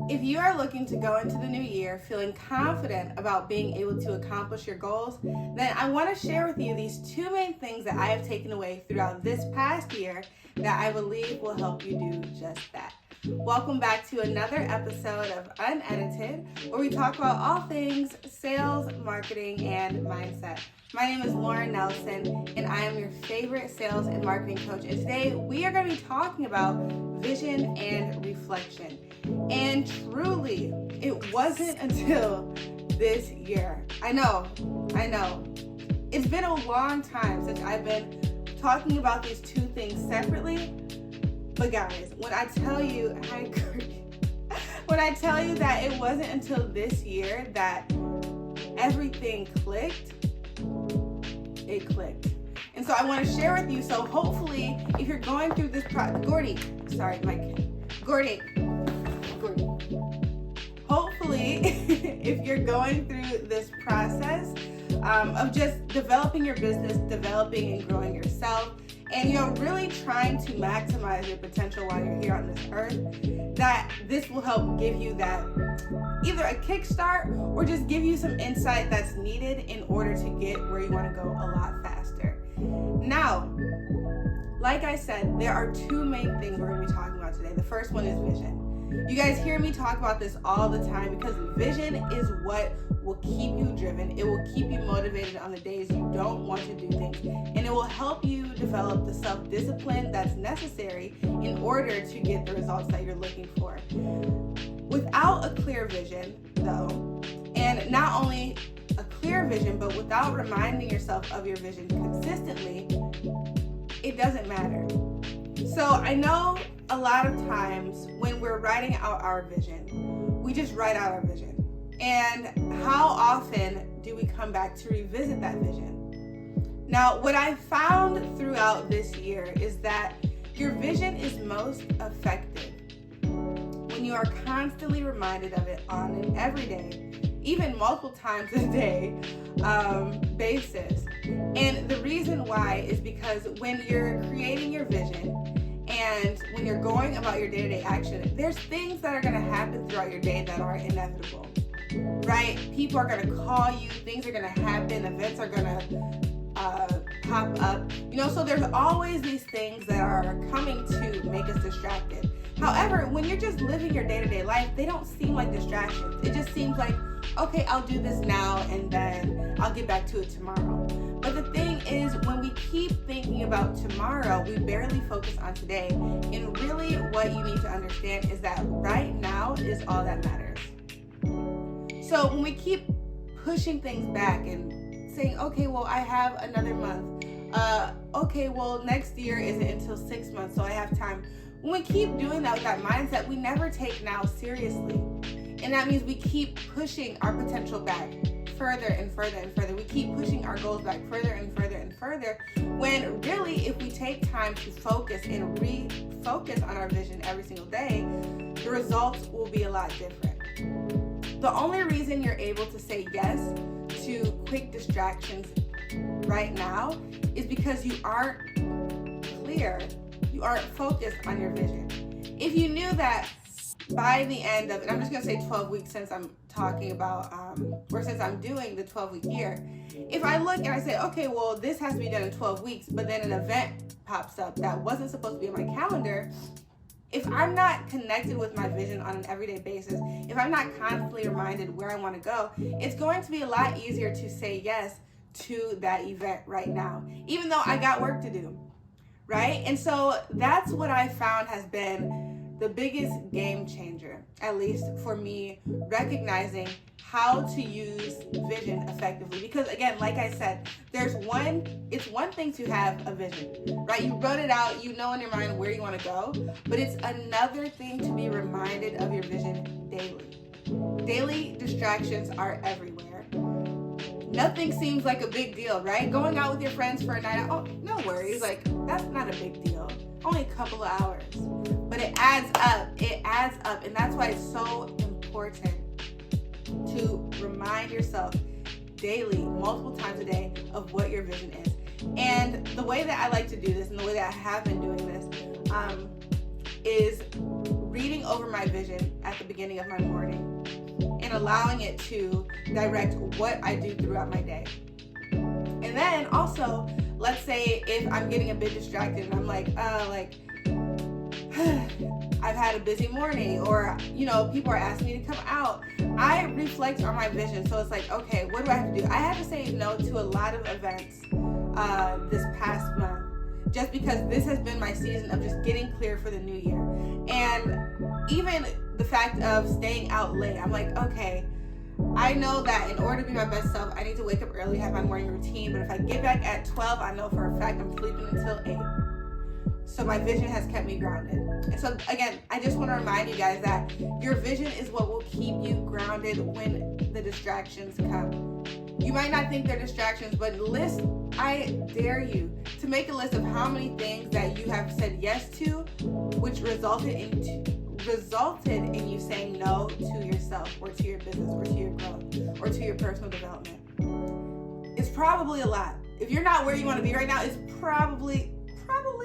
If you are looking to go into the new year feeling confident about being able to accomplish your goals, then I want to share with you these two main things that I have taken away throughout this past year that I believe will help you do just that. Welcome back to another episode of Unedited, where we talk about all things sales, marketing, and mindset. My name is Lauren Nelson, and I am your favorite sales and marketing coach. And today we are going to be talking about vision and reflection. And truly, it wasn't until this year. I know. It's been a long time since I've been talking about these two things separately. But guys, when I tell you that it wasn't until this year that everything clicked, it clicked. And so I want to share with you, so hopefully if you're going through this Gordy. Hopefully if you're going through this process of just developing your business, developing and growing yourself, and really trying to maximize your potential while you're here on this earth, that this will help give you that either a kickstart or just give you some insight that's needed in order to get where you want to go a lot faster. Now, like I said, there are two main things we're going to be talking about today. The first one is vision. You guys hear me talk about this all the time because vision is what will keep you driven. It will keep you motivated on the days you don't want to do things. And it will help you develop the self-discipline that's necessary in order to get the results that you're looking for. Without a clear vision, though, and not only a clear vision, but without reminding yourself of your vision consistently, it doesn't matter. So I know a lot of times when we're writing out our vision, we just write out our vision. And how often do we come back to revisit that vision? Now, what I found throughout this year is that your vision is most effective when you are constantly reminded of it on an everyday, even multiple times a day basis. And the reason why is because when you're creating your vision and when you're going about your day-to-day action, there's things that are going to happen throughout your day that are inevitable, right? People are going to call you, things are going to happen, events are going to pop up, so there's always these things that are coming to make us distracted. However, when you're just living your day-to-day life, they don't seem like distractions. It just seems like, okay, I'll do this now and then I'll get back to it tomorrow. But the thing is, when we keep thinking about tomorrow, we barely focus on today. And really what you need to understand is that right now is all that matters. So when we keep pushing things back and saying, okay, well, I have another month. Okay, well, next year isn't until 6 months, so I have time. When we keep doing that with that mindset, we never take now seriously. And that means we keep pushing our potential back further and further and further. We keep pushing our goals back further and further and further, when really if we take time to focus and refocus on our vision every single day, the results will be a lot different. The only reason you're able to say yes to quick distractions right now is because you aren't clear, you aren't focused on your vision. If you knew that by the end of, and I'm just going to say 12 weeks since I'm talking about, or since I'm doing the 12-week year, if I look and I say, okay, well, this has to be done in 12 weeks, but then an event pops up that wasn't supposed to be on my calendar, if I'm not connected with my vision on an everyday basis, if I'm not constantly reminded where I want to go, it's going to be a lot easier to say yes to that event right now, even though I got work to do, right? And so that's what I found has been the biggest game changer, at least for me, recognizing how to use vision effectively. Because again, like I said, it's one thing to have a vision, right? You wrote it out, you know in your mind where you want to go, but it's another thing to be reminded of your vision daily. Daily distractions are everywhere. Nothing seems like a big deal, right? Going out with your friends for a night out, oh, no worries, like that's not a big deal. Only a couple of hours. But it adds up, and that's why it's so important to remind yourself daily, multiple times a day, of what your vision is. And the way that I like to do this, and the way that I have been doing this, is reading over my vision at the beginning of my morning and allowing it to direct what I do throughout my day. And then also, let's say if I'm getting a bit distracted and I'm like, I've had a busy morning, or, you know, people are asking me to come out, I reflect on my vision. So it's like, okay, what do I have to do? I had to say no to a lot of events this past month, just because this has been my season of just getting clear for the new year. And even the fact of staying out late, I'm like, okay, I know that in order to be my best self, I need to wake up early, have my morning routine. But if I get back at 12, I know for a fact I'm sleeping until 8. So my vision has kept me grounded. And so again, I just want to remind you guys that your vision is what will keep you grounded when the distractions come. You might not think they're distractions, but I dare you to make a list of how many things that you have said yes to, which resulted in you saying no to yourself, or to your business, or to your growth, or to your personal development. It's probably a lot. If you're not where you want to be right now, it's probably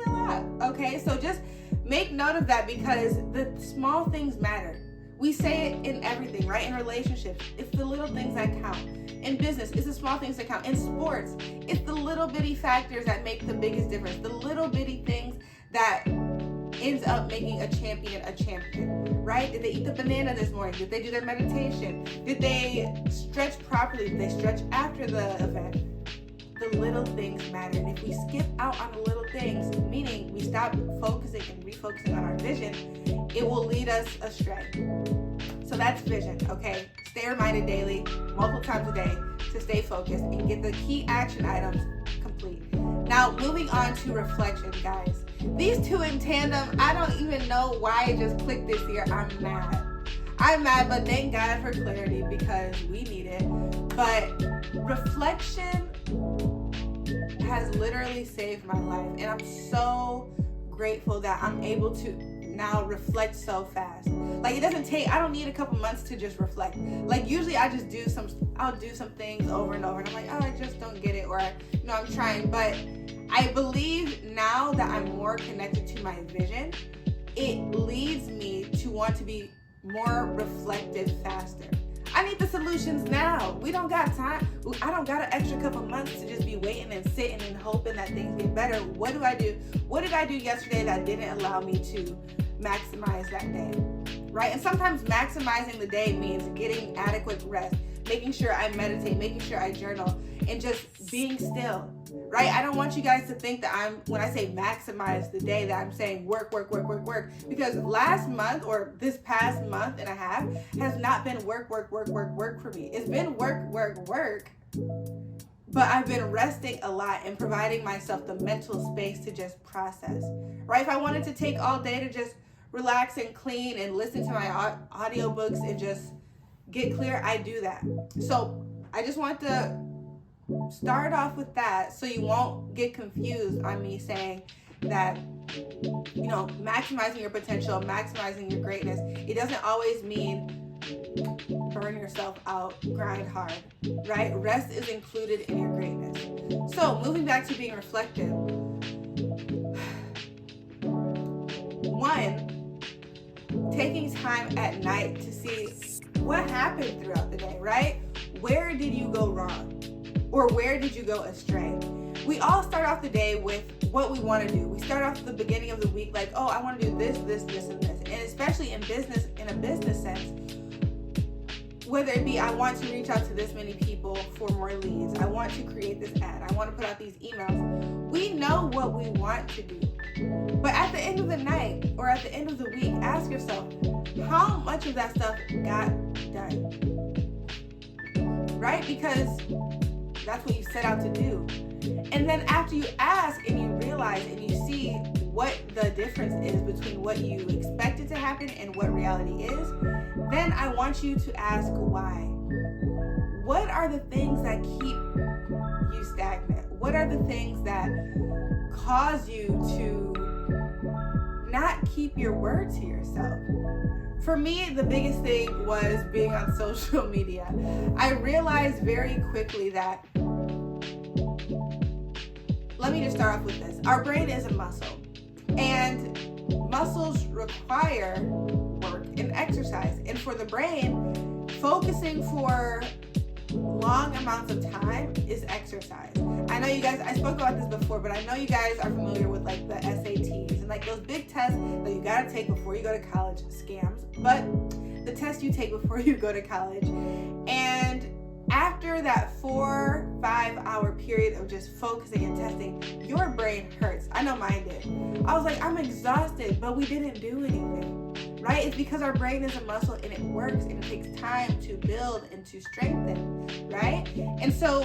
a lot. Okay, so just make note of that, because the small things matter. We say it in everything, right? In relationships, it's the little things that count. In business, it's the small things that count. In sports, it's the little bitty factors that make the biggest difference. The little bitty things that ends up making a champion, right? Did they eat the banana this morning? Did they do their meditation? Did they stretch properly? Did they stretch after the event? The little things matter. And if we skip out on the little things, meaning we stop focusing and refocusing on our vision, it will lead us astray. So that's vision, okay? Stay reminded daily, multiple times a day, to stay focused and get the key action items complete. Now, moving on to reflection, guys. These two in tandem, I don't even know why it just clicked this year. I'm mad, but thank God for clarity, because we need it. But reflection has literally saved my life, and I'm so grateful that I'm able to now reflect so fast. Like, I don't need a couple months to just reflect. Like, usually I'll do some things over and over, and I'm like, oh, I just don't get it, or, you know, I'm trying. But I believe now that I'm more connected to my vision, it leads me to want to be more reflective faster. I need the solutions now. We don't got time. I don't got an extra couple months to just be waiting and sitting and hoping that things get better. What do I do? What did I do yesterday that didn't allow me to maximize that day? Right? And sometimes maximizing the day means getting adequate rest, making sure I meditate, making sure I journal, and just being still. Right? I don't want you guys to think that when I say maximize the day, that I'm saying work. Because last month, or this past month and a half, has not been work for me. It's been work. But I've been resting a lot and providing myself the mental space to just process. Right? If I wanted to take all day to just relax and clean and listen to my audiobooks and just get clear, I do that. So I just want to start off with that, so you won't get confused on me saying that, you know, maximizing your potential, maximizing your greatness, it doesn't always mean burn yourself out, grind hard, right? Rest is included in your greatness. So moving back to being reflective. One, taking time at night to see what happened throughout the day, right? Where did you go wrong? Or where did you go astray? We all start off the day with what we want to do. We start off at the beginning of the week like, oh, I want to do this, and this. And especially in a business sense, whether it be I want to reach out to this many people for more leads, I want to create this ad, I want to put out these emails. We know what we want to do. But at the end of the night, or at the end of the week, ask yourself, how much of that stuff got done? Right? Because that's what you set out to do. And then after you ask and you realize and you see what the difference is between what you expected to happen and what reality is, then I want you to ask why. What are the things that keep you stagnant? What are the things that cause you to not keep your word to yourself? For me, the biggest thing was being on social media. I realized very quickly that, let me just start off with this. Our brain is a muscle, and muscles require and exercise. And for the brain, focusing for long amounts of time is exercise. I know you guys, I spoke about this before, but I know you guys are familiar with like the SATs and like those big tests that you gotta take before you go to college. Scams, but the test you take before you go to college. And after that 4-5 hour period of just focusing and testing, your brain hurts. I know mine did. I was like, I'm exhausted, but we didn't do anything, right? It's because our brain is a muscle and it works and it takes time to build and to strengthen, right? And so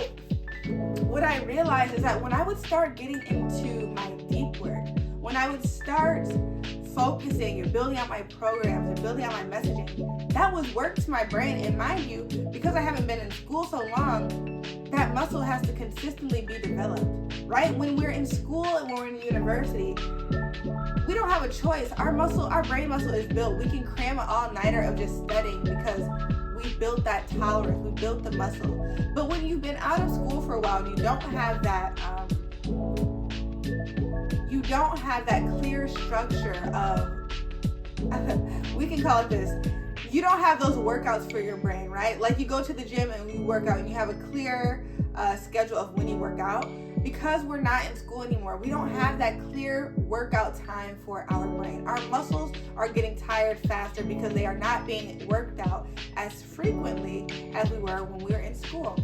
what I realized is that when I would start getting into my deep work, when I would start focusing and building out my programs and building out my messaging, that was work to my brain. And mind you, because I haven't been in school so long, that muscle has to consistently be developed, right? When we're in school and when we're in university, we don't have a choice. Our brain muscle is built. We can cram an all-nighter of just studying because we built that tolerance, we built the muscle. But when you've been out of school for a while and you don't have that clear structure of, we can call it this, you don't have those workouts for your brain, right? Like you go to the gym and you work out and you have a clear schedule of when you work out. Because we're not in school anymore, we don't have that clear workout time for our brain. Our muscles are getting tired faster because they are not being worked out as frequently as we were when we were in school.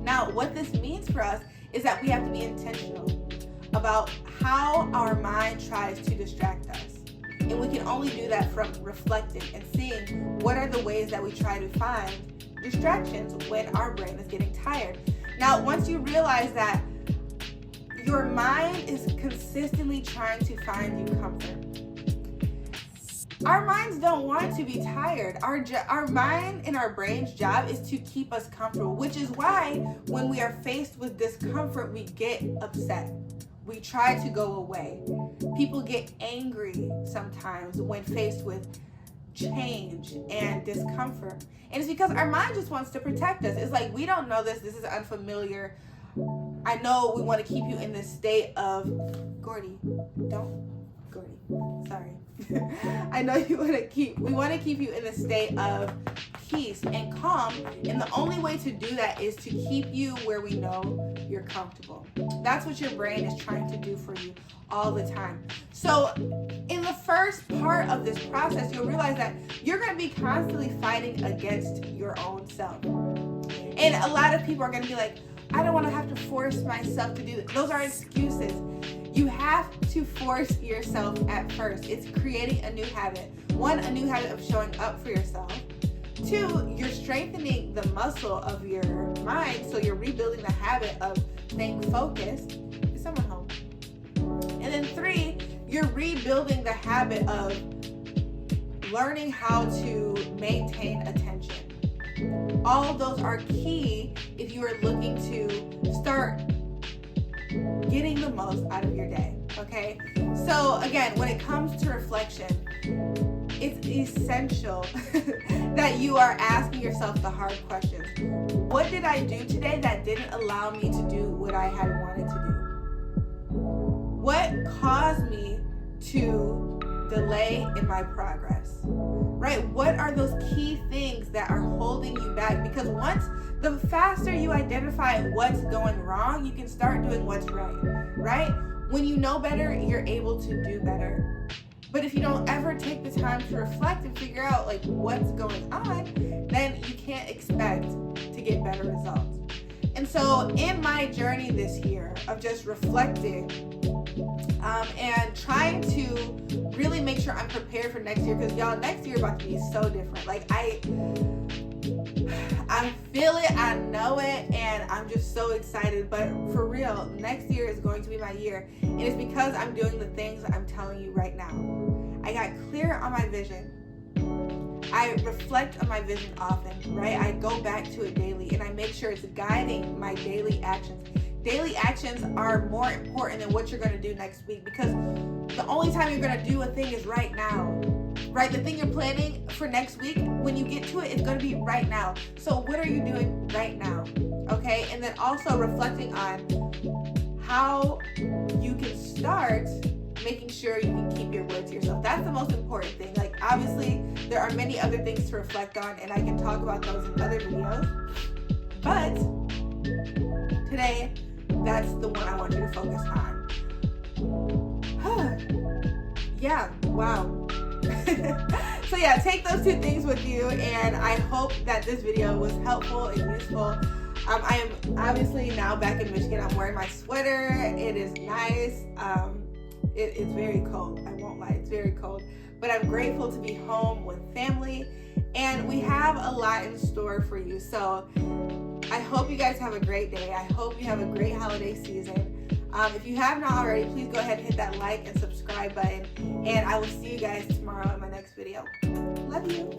Now, what this means for us is that we have to be intentional about how our mind tries to distract us. And we can only do that from reflecting and seeing what are the ways that we try to find distractions when our brain is getting tired. Now, once you realize that your mind is consistently trying to find you comfort, our minds don't want to be tired. Our mind and our brain's job is to keep us comfortable, which is why when we are faced with discomfort, we get upset. We try to go away. People get angry sometimes when faced with change and discomfort. And it's because our mind just wants to protect us. It's like, we don't know this. This is unfamiliar. I know we want to keep you in this state of, Gordy, sorry. I know we want to keep you in a state of peace and calm. And the only way to do that is to keep you where we know you're comfortable. That's what your brain is trying to do for you all the time. So in the first part of this process, you'll realize that you're going to be constantly fighting against your own self. And a lot of people are going to be like, I don't want to have to force myself to do it. Those are excuses. You have to force yourself at first. It's creating a new habit. One, a new habit of showing up for yourself. Two, you're strengthening the muscle of your mind, so you're rebuilding the habit of staying focused. Is someone home? And then three, you're rebuilding the habit of learning how to maintain attention. All of those are key if you are looking to start getting the most out of your day, okay? So again, when it comes to reflection, it's essential that you are asking yourself the hard questions. What did I do today that didn't allow me to do what I had wanted to do? What caused me to delay in my progress, right? What are those key things that are holding you back? Because the faster you identify what's going wrong, you can start doing what's right? When you know better, you're able to do better. But if you don't ever take the time to reflect and figure out like what's going on, then you can't expect to get better results. And so in my journey this year of just reflecting and trying to really make sure I'm prepared for next year, because y'all, next year about to be so different. Like I feel it, I know it, and I'm just so excited. But for real, next year is going to be my year, and it's because I'm doing the things I'm telling you right now. I got clear on my vision. I reflect on my vision often, right? I go back to it daily, and I make sure it's guiding my daily actions. Daily actions are more important than what you're going to do next week, because the only time you're going to do a thing is right now, right? The thing you're planning for next week, when you get to it, it's going to be right now. So what are you doing right now? Okay. And then also reflecting on how you can start making sure you can keep your word to yourself. That's the most important thing. Like, obviously, there are many other things to reflect on, and I can talk about those in other videos. But today, that's the one I want you to focus on. Yeah, wow. So yeah, take those two things with you, and I hope that this video was helpful and useful. I am obviously now back in Michigan. I'm wearing my sweater. It is nice. It is very cold. I won't lie, it's very cold. But I'm grateful to be home with family, and we have a lot in store for you. So I hope you guys have a great day. I hope you have a great holiday season. If you have not already, please go ahead and hit that like and subscribe button. And I will see you guys tomorrow in my next video. Love you.